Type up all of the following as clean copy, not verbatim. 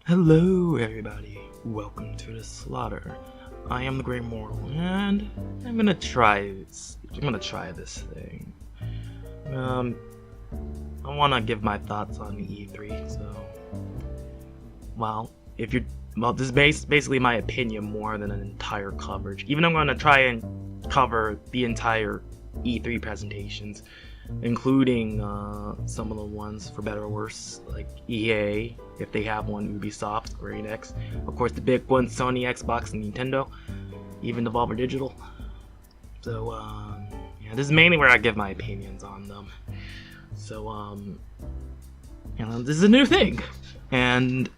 Hello everybody, welcome to the slaughter. I am the Great Mortal and I'm gonna try this thing. I wanna give my thoughts on the E3, so this is basically my opinion more than an entire coverage. Even though I'm gonna try and cover the entire E3 presentations, including some of the ones for better or worse, like EA, if they have one, Ubisoft, Square Enix, of course the big ones, Sony, Xbox, and Nintendo, even Devolver Digital. So yeah, this is mainly where I give my opinions on them. So this is a new thing, and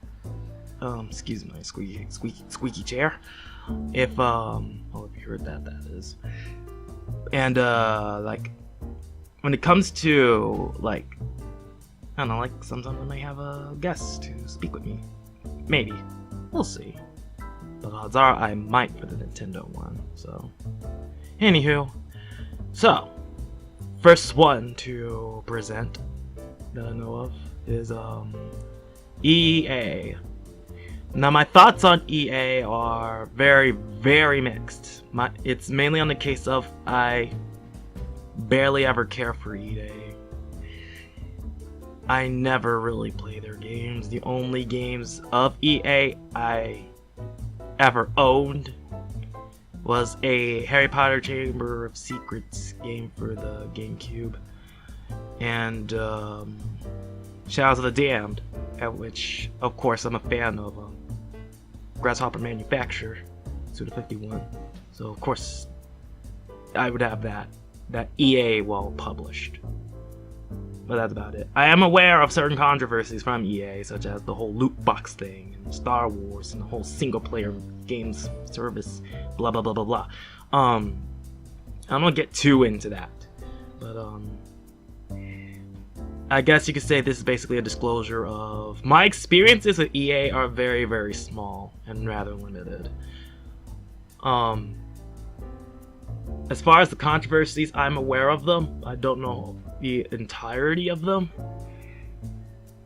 excuse my squeaky chair. If you heard that is. And like, when it comes to, like, I don't know, like, sometimes I may have a guest to speak with me. Maybe. We'll see. But odds are I might for the Nintendo one, so. Anywho. So, first one to present that I know of is, EA. Now, my thoughts on EA are very, very mixed. It's mainly on the case of I barely ever care for EA. I never really play their games. The only games of EA I ever owned was a Harry Potter Chamber of Secrets game for the GameCube and Shadows of the Damned, at which, of course, I'm a fan of Grasshopper Manufacture, Suda51. So, of course, I would have that EA well published. But that's about it. I am aware of certain controversies from EA, such as the whole loot box thing, and Star Wars, and the whole single player games service, blah blah blah blah blah. I'm gonna get too into that. But I guess you could say this is basically a disclosure of my experiences with EA are very, very small and rather limited. As far as the controversies, I'm aware of them. I don't know the entirety of them.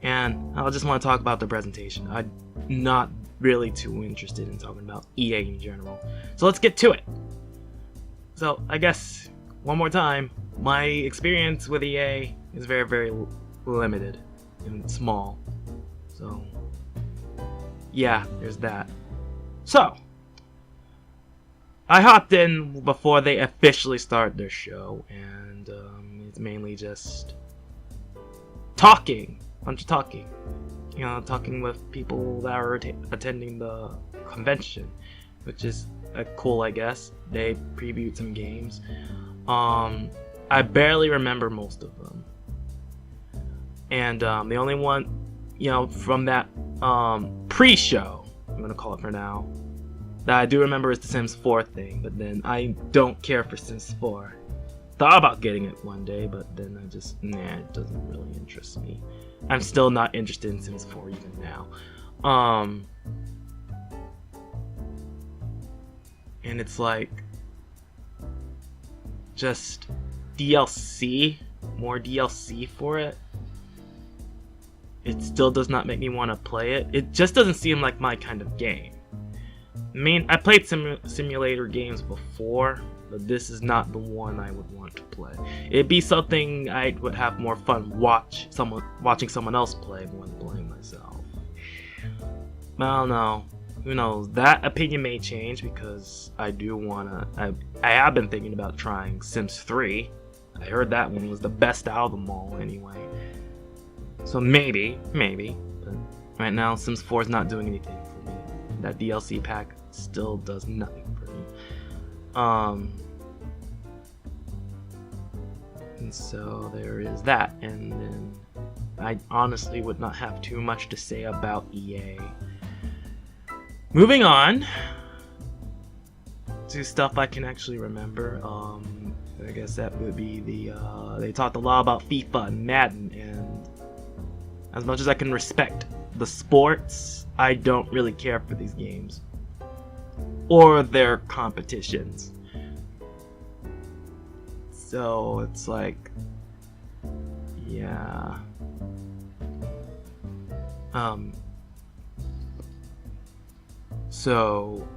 And I just want to talk about the presentation. I'm not really too interested in talking about EA in general. So let's get to it. So I guess, one more time, my experience with EA is very, very limited and small. So, yeah, there's that. So, I hopped in before they officially start their show, and it's mainly just talking, bunch of talking. You know, talking with people that are attending the convention, which is cool, I guess. They previewed some games. I barely remember most of them. And the only one, you know, from that pre-show, I'm gonna call it for now, that I do remember is the Sims 4 thing, but then I don't care for Sims 4. Thought about getting it one day, but then I just, it doesn't really interest me. I'm still not interested in Sims 4 even now. And it's like, just DLC, more DLC for it. It still does not make me want to play it. It just doesn't seem like my kind of game. I mean, I played simulator games before, but this is not the one I would want to play. It'd be something I would have more fun watching someone else play more than playing myself. I don't know. Who knows? That opinion may change because I do wanna. I have been thinking about trying Sims 3. I heard that one was the best out of them all anyway. So maybe. But right now, Sims 4 is not doing anything for me. That DLC pack still does nothing for me. And so there is that. And then I honestly would not have too much to say about EA. Moving on to stuff I can actually remember. I guess that would be they talked a lot about FIFA and Madden, and as much as I can respect the sports, I don't really care for these games or their competitions. So it's like, yeah. So,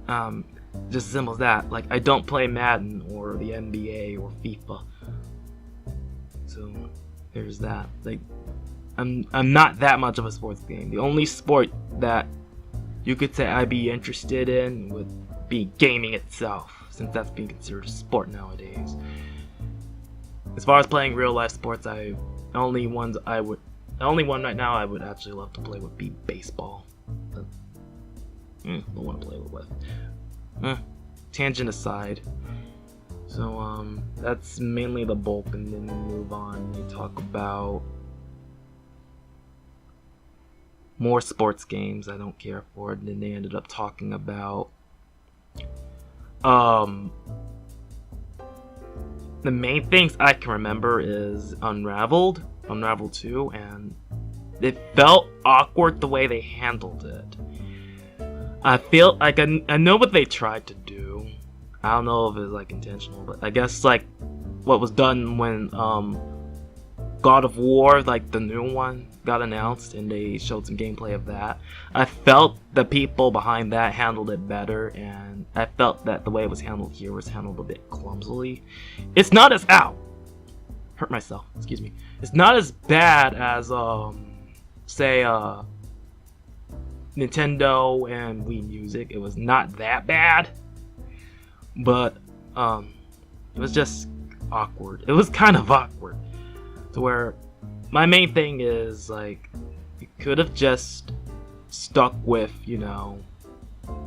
just as simple as that. Like, I don't play Madden or the NBA or FIFA. So, there's that. Like, I'm not that much of a sports game. The only sport that you could say I'd be interested in would be gaming itself, since that's being considered a sport nowadays. As far as playing real life sports, the only one right now I would actually love to play would be baseball. Don't want to play with. Tangent aside. So that's mainly the bulk, and then we move on. We talk about more sports games I don't care for, and then they ended up talking about the main things I can remember is Unravelled 2, and it felt awkward the way they handled it. I feel like I know what they tried to do. I don't know if it was like intentional, but I guess like what was done when God of War, like the new one, got announced and they showed some gameplay of that. I felt the people behind that handled it better, and I felt that the way it was handled here was handled a bit clumsily. It's not as hurt myself, excuse me. It's not as bad as say Nintendo and Wii Music. It was not that bad, but it was just awkward. It was kind of awkward to where my main thing is like you could have just stuck with, you know,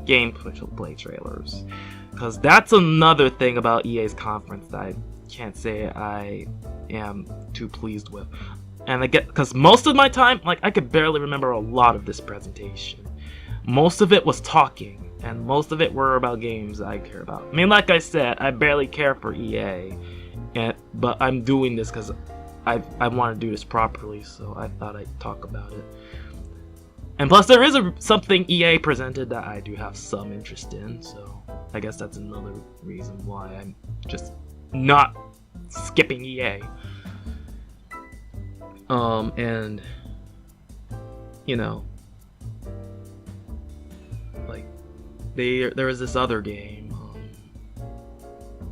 gameplay trailers, because that's another thing about EA's conference that I can't say I am too pleased with. And I get, because most of my time, like, I could barely remember a lot of this presentation. Most of it was talking, and most of it were about games I care about. I mean, like I said, I barely care for EA, but I'm doing this because I want to do this properly, so I thought I'd talk about it. And plus, there is something EA presented that I do have some interest in, so I guess that's another reason why I'm just not skipping EA. And you know, like there was this other game,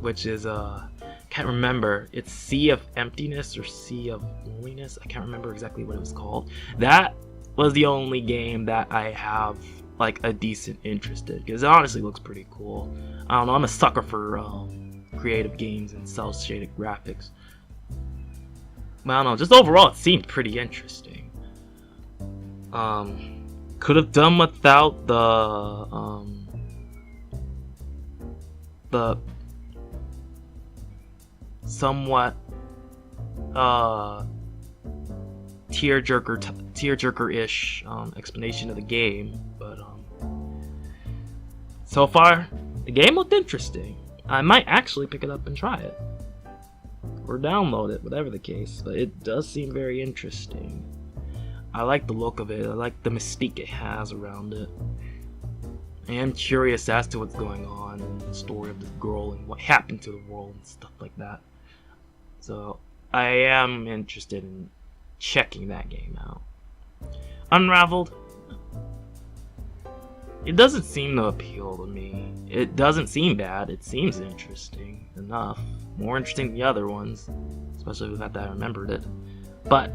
which is can't remember. It's Sea of Emptiness or Sea of Loneliness. I can't remember exactly what it was called. That was the only game that I have like a decent interest in, because it honestly looks pretty cool. I don't know. I'm a sucker for creative games and cel-shaded graphics. I don't know, just overall it seemed pretty interesting. Could have done without the somewhat tearjerker-ish explanation of the game, but so far the game looked interesting. I might actually pick it up and try it, or download it, whatever the case, but it does seem very interesting. I like the look of it. I like the mystique it has around it. I am curious as to what's going on and the story of this girl and what happened to the world and stuff like that. So I am interested in checking that game out. Unravelled, it doesn't seem to appeal to me. It doesn't seem bad. It seems interesting enough. More interesting than the other ones, especially with the fact that I remembered it. But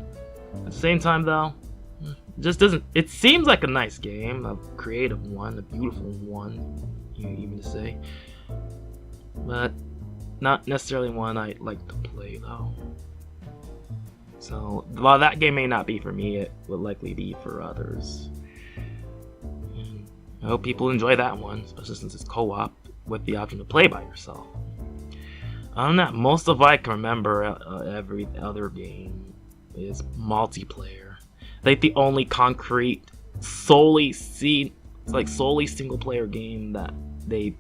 at the same time, though, it just doesn't. It seems like a nice game, a creative one, a beautiful one, even to say. But not necessarily one I'd like to play, though. So while that game may not be for me, it would likely be for others. And I hope people enjoy that one, especially since it's co-op with the option to play by yourself. Other than that, most of what I can remember every other game is multiplayer. Like the only concrete, solely single player game that they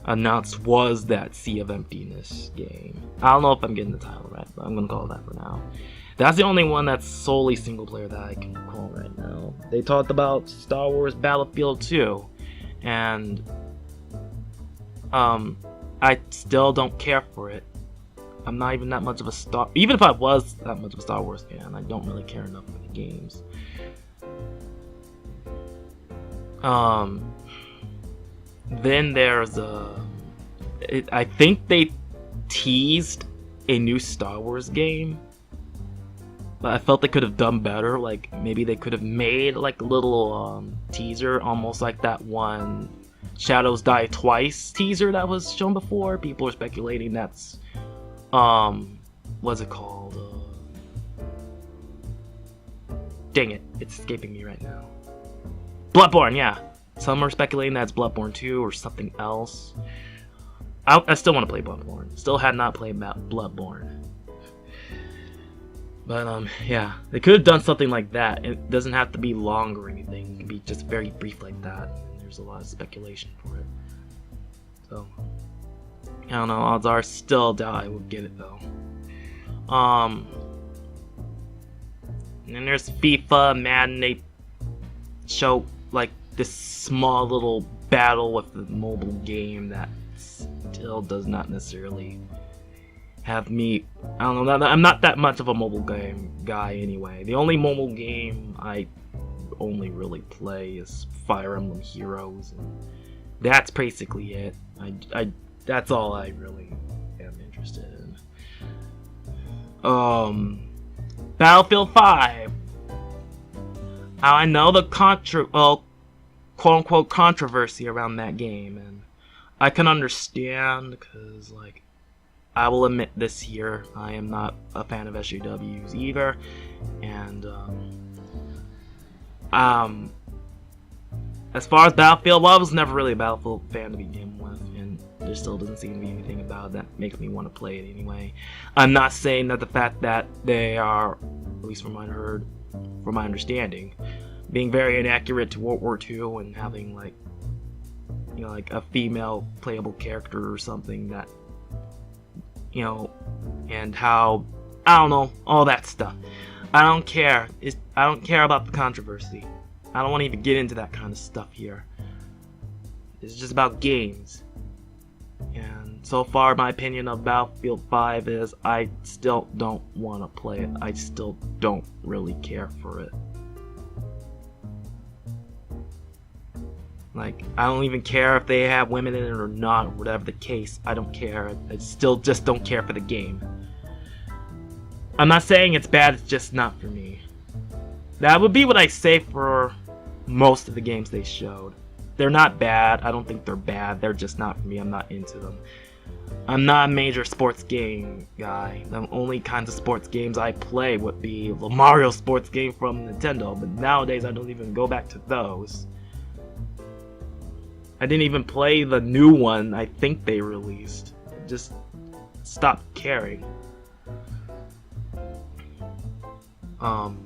announced was that Sea of Emptiness game. I don't know if I'm getting the title right, but I'm gonna call it that for now. That's the only one that's solely single player that I can recall right now. They talked about Star Wars Battlefield 2, and I still don't care for it. I'm not even that much of a even if I was that much of a Star Wars fan, I don't really care enough for the games. Then there's I think they teased a new Star Wars game, but I felt they could have done better. Like maybe they could have made like a little teaser, almost like that one Shadows Die Twice teaser that was shown before. People are speculating that's what's it called? Dang it, it's escaping me right now. Bloodborne, yeah. Some are speculating that's Bloodborne 2 or something else. I still want to play Bloodborne. Still had not played Bloodborne. But yeah, they could have done something like that. It doesn't have to be long or anything. It can be just very brief like that. There's a lot of speculation for it. So I don't know. Odds are still doubt I would get it though. And then there's FIFA, Madden. They show like this small little battle with the mobile game that still does not necessarily have me. I don't know. I'm not that much of a mobile game guy anyway. The only mobile game I only really play is Fire Emblem Heroes, and that's basically it. That's all I really am interested in. Battlefield 5. I know the quote-unquote controversy around that game, and I can understand because, like, I will admit this year, I am not a fan of SJWs either, and as far as Battlefield, well, I was never really a Battlefield fan to begin with, and there still doesn't seem to be anything about it that makes me want to play it anyway. I'm not saying that the fact that they are, at least from what I heard, from my understanding, being very inaccurate to World War II and having like, you know, like a female playable character or something that, you know, and how, I don't know, all that stuff. I don't care. I don't care about the controversy. I don't want to even get into that kind of stuff here. It's just about games. And so far, my opinion of Battlefield 5 is I still don't want to play it. I still don't really care for it. Like, I don't even care if they have women in it or not, or whatever the case. I don't care. I still just don't care for the game. I'm not saying it's bad, it's just not for me. That would be what I say for most of the games they showed. They're not bad. I don't think they're bad. They're just not for me. I'm not into them. I'm not a major sports game guy. The only kinds of sports games I play would be the Mario sports game from Nintendo, but nowadays I don't even go back to those. I didn't even play the new one I think they released. I just stopped caring. And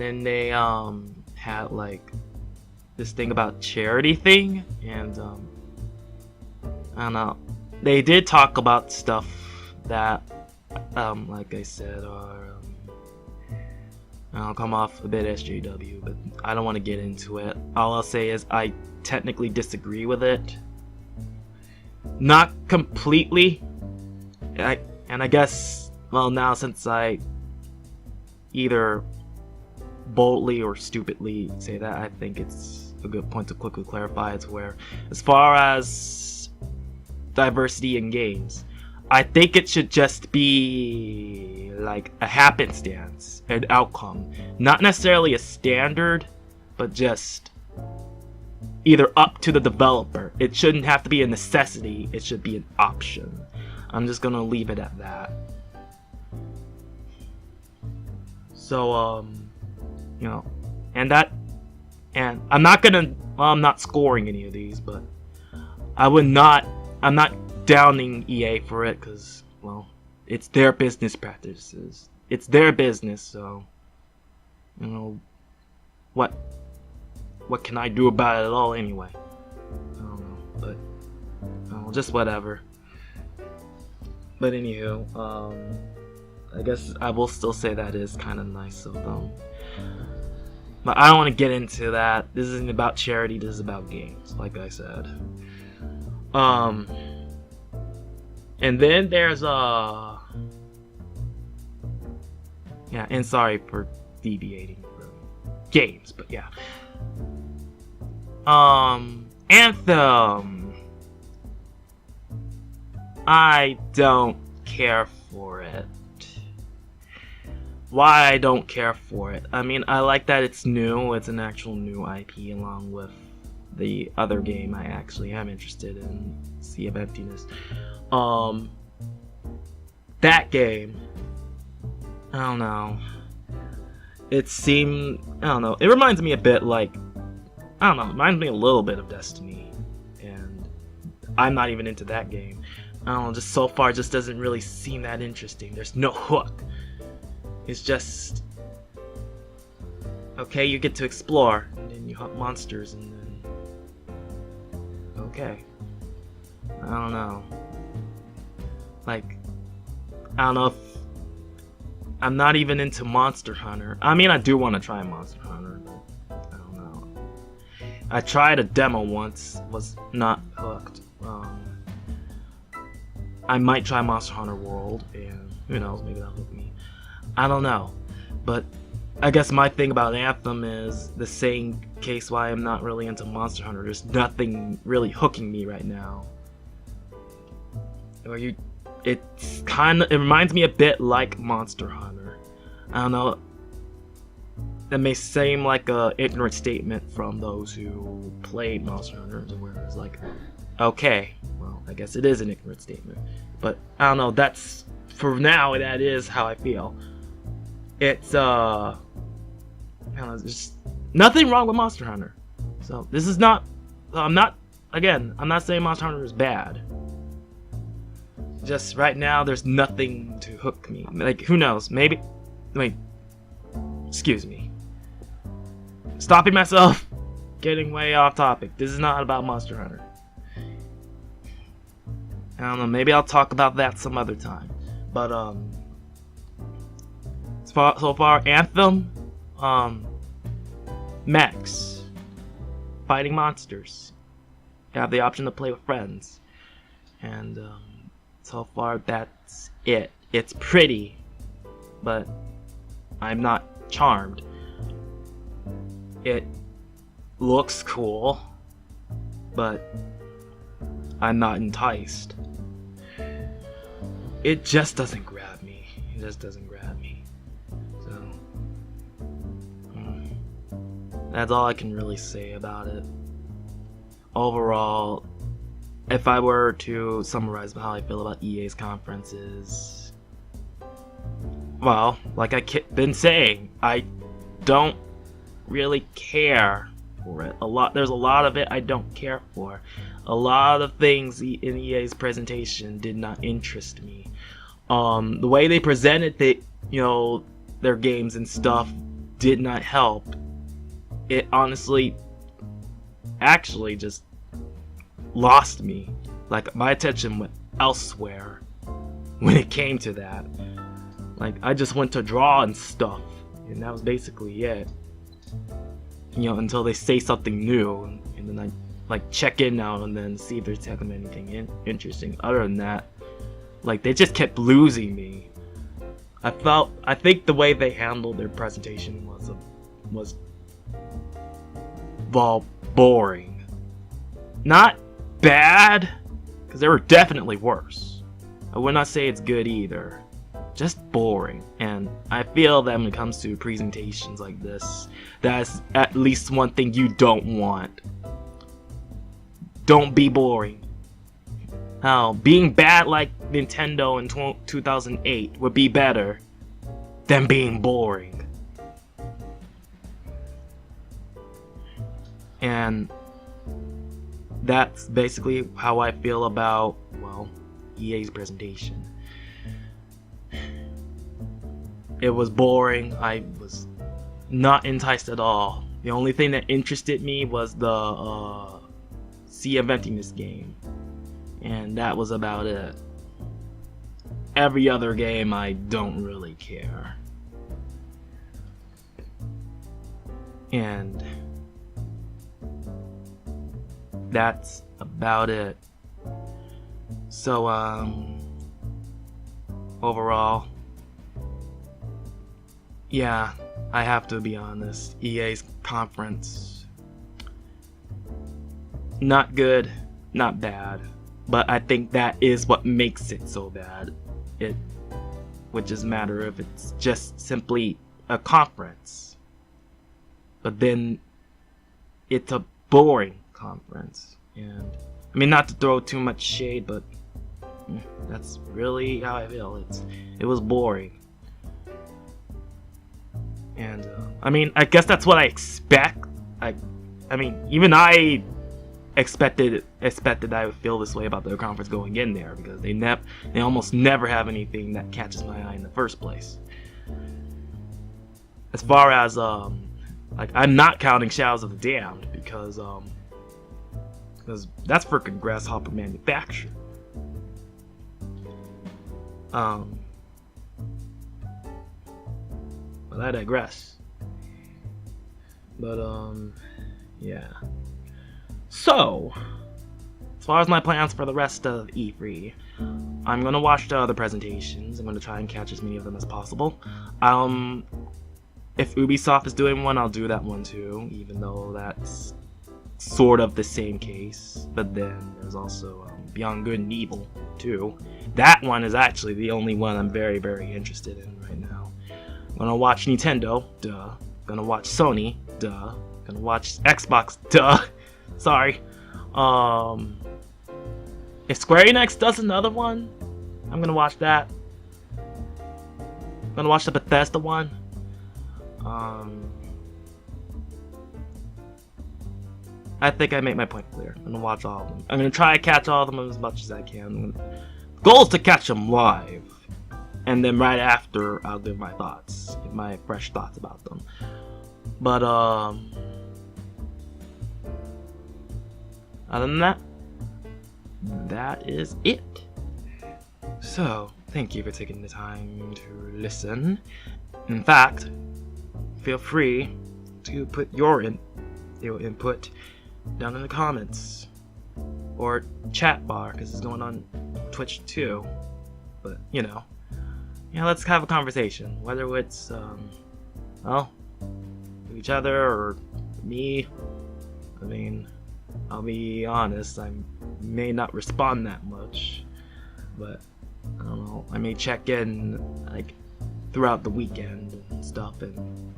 then they had like this thing about charity thing, and I don't know. They did talk about stuff that like I said are I'll come off a bit SJW, but I don't want to get into it. All I'll say is I technically disagree with it. Not completely. And I guess, well, now since I either boldly or stupidly say that, I think it's a good point to quickly clarify. It's where, as far as diversity in games, I think it should just be like a happenstance, an outcome. Not necessarily a standard, but just either up to the developer. It shouldn't have to be a necessity, it should be an option. I'm just gonna leave it at that. So, you know, and I'm not gonna, well, I'm not scoring any of these, but I'm not downing EA for it, because, well, it's their business practices. It's their business, so, you know, what can I do about it at all anyway? I don't know, but, just whatever. But anywho, I guess I will still say that is kind of nice of them. But I don't want to get into that. This isn't about charity, this is about games, like I said. And then there's yeah, and sorry for deviating from games, but yeah. Anthem. I don't care for it. Why I don't care for it? I mean, I like that it's new. It's an actual new IP along with the other game I actually am interested in, Sea of Emptiness. That game, I don't know. It seemed, I don't know. It reminds me a bit like, I don't know. It reminds me a little bit of Destiny, and I'm not even into that game. I don't know. Just so far, it just doesn't really seem that interesting. There's no hook. It's just, okay, you get to explore, and then you hunt monsters, and then, okay. I don't know. Like, I don't know if, I'm not even into Monster Hunter. I mean, I do want to try Monster Hunter, but I don't know. I tried a demo once, was not hooked. I might try Monster Hunter World, and who knows, maybe that'll hook me. I don't know, but I guess my thing about Anthem is the same case why I'm not really into Monster Hunter. There's nothing really hooking me right now. Or it reminds me a bit like Monster Hunter. I don't know. That may seem like a ignorant statement from those who played Monster Hunter, where it's like, okay, well, I guess it is an ignorant statement. But I don't know. That's, for now, that is how I feel. It's I don't know, there's nothing wrong with Monster Hunter. So this is not, I'm not saying Monster Hunter is bad. Just right now, there's nothing to hook me. Like, who knows? Maybe, wait, excuse me. Stopping myself, getting way off topic. This is not about Monster Hunter. I don't know, maybe I'll talk about that some other time. But, so far, Anthem, mechs, fighting monsters. You have the option to play with friends. And, so far, that's it. It's pretty, but I'm not charmed. It looks cool, but I'm not enticed. It just doesn't grab me. It just doesn't grab me. So, that's all I can really say about it. Overall, if I were to summarize how I feel about EA's conferences, well, like I've been saying, I don't really care for it. There's a lot of it I don't care for. A lot of things in EA's presentation did not interest me. The way they presented their games and stuff did not help. It honestly, actually just lost me. Like, my attention went elsewhere when it came to that. Like, I just went to draw and stuff, and that was basically it. Until they say something new, and then I check in now and then see if they're telling me anything interesting. Other than that, they just kept losing me. I think the way they handled their presentation was boring. Not bad, because there were definitely worse. I would not say it's good either. Just boring. And I feel that when it comes to presentations like this, that's at least one thing you don't want. Don't be boring. Being bad like Nintendo in 2008 would be better than being boring. And that's basically how I feel about, EA's presentation. It was boring. I was not enticed at all. The only thing that interested me was the Sea of Emptiness game. And that was about it. Every other game, I don't really care. And that's about it. So, overall, yeah, I have to be honest, EA's conference, not good, not bad, but I think that is what makes it so bad. It would just matter if it's just simply a conference, but then it's a boring conference. And I mean, not to throw too much shade, but that's really how I feel. It was boring. And I mean, I guess that's what I expect. I mean, even I expected I would feel this way about their conference going in there, because they almost never have anything that catches my eye in the first place. As far as like, I'm not counting Shadows of the Damned, because that's freaking Grasshopper Manufacture. But I digress. But yeah. So, as far as my plans for the rest of E3, I'm gonna watch the other presentations. I'm gonna try and catch as many of them as possible. If Ubisoft is doing one, I'll do that one too, even though that's sort of the same case. But then there's also Beyond Good and Evil too. That one is actually the only one I'm very, very interested in right now. I'm gonna watch Nintendo, duh. Gonna watch Sony, duh. Gonna watch Xbox, duh. Sorry. If Square Enix does another one, I'm gonna watch that. I'm gonna watch the Bethesda one. I think I made my point clear. I'm gonna watch all of them. I'm gonna try to catch all of them as much as I can. Goal is to catch them live, and then right after I'll give my thoughts, my fresh thoughts about them. But other than that, that is it. So, thank you for taking the time to listen. In fact, feel free to put your input down in the comments or chat bar, because it's going on Twitch too. But let's have a conversation, whether it's well, each other or me. I mean, I'll be honest, I may not respond that much, but I don't know, I may check in like throughout the weekend and stuff, and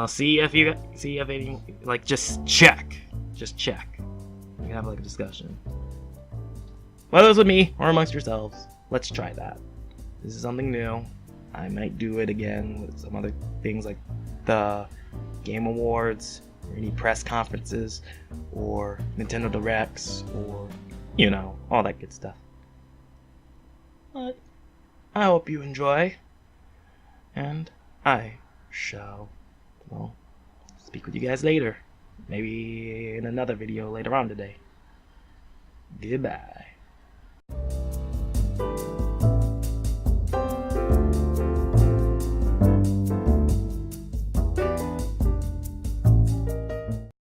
see if any, like, just check. We can have like a discussion, whether it's with me or amongst yourselves. Let's try that. This is something new. I might do it again with some other things, like the Game Awards, or any press conferences, or Nintendo Directs, or all that good stuff. But I hope you enjoy, and I shall speak with you guys later. Maybe in another video later on today. Goodbye.